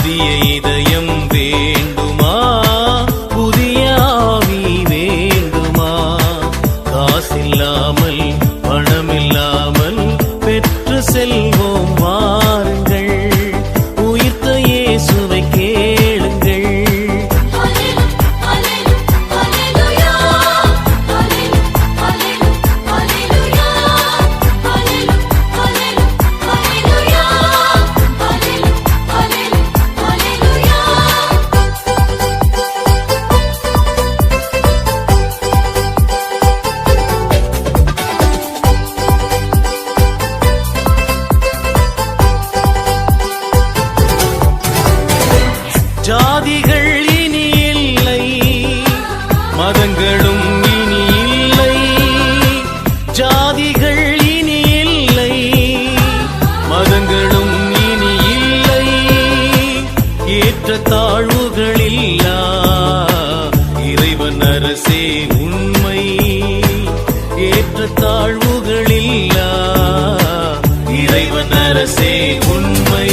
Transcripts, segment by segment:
புதிய இதயம் வேண்டுமா, புதிய ஆவி வேண்டுமா? காசில்லாமல் பணமில்லாமல் பெற்று செல்வோம் வாருங்கள், உயிர்த்த இயேசுவை கேளுங்கள். ஜாதிகள் இனி இல்லை, மதங்களும் இனி இல்லை. ஜாதிகள் இனி இல்லை, மதங்களும் இனி இல்லை. ஏற்ற தாழ்வுகள் இல்லா இறைவன் அரசே உண்மை. ஏற்ற தாழ்வுகள் இல்லா இறைவன் அரசே உண்மை.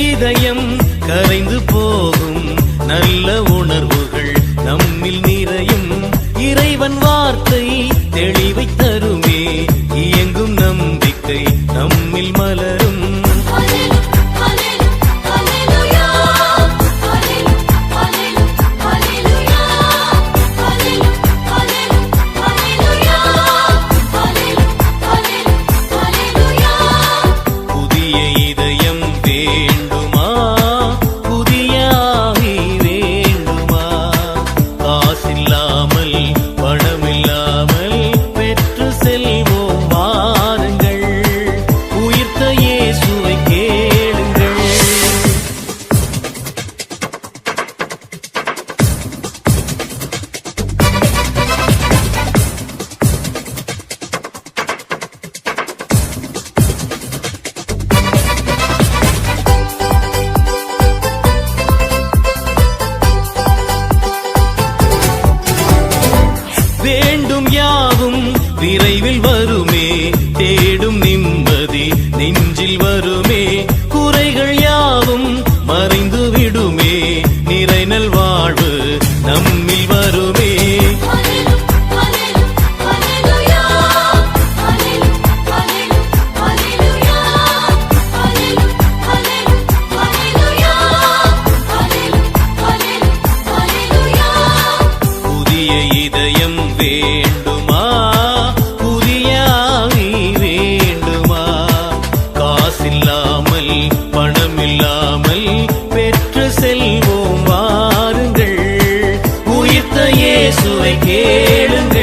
இதயம் கரைந்து போகும், நல்ல உணர்வுகள் நம்மில் நிறையும். இறைவன் வார்த்தை தெளிவை தருமே, இயங்கும் நம்பிக்கை நம்மில் மலரும். புதிய இதயம் வேண்டுமா, புதிய ஆவி வேண்டுமா? காசில்லாமல் பணமில்லாமல் பெற்று செல்வோம் வாருங்கள், உயிர்த்த இயேசுவை கேளுங்கள். வேண்டும் யாவும் விரைவில் வருமே, தேடும் நிம்மதி நெஞ்சில் வருமே. குறைகள் யாவும் மறைந்து விடுமே, நிறைநல் வாழ்வு நம்மில் வருமே. புதிய இதயம் வேண்டுமா, புதிய ஆவி வேண்டுமா? காசில்லாமல் பணமில்லாமல் பெற்று செல்வோம் வாருங்கள், உயிர்த்த இயேசுவை கேளுங்கள்.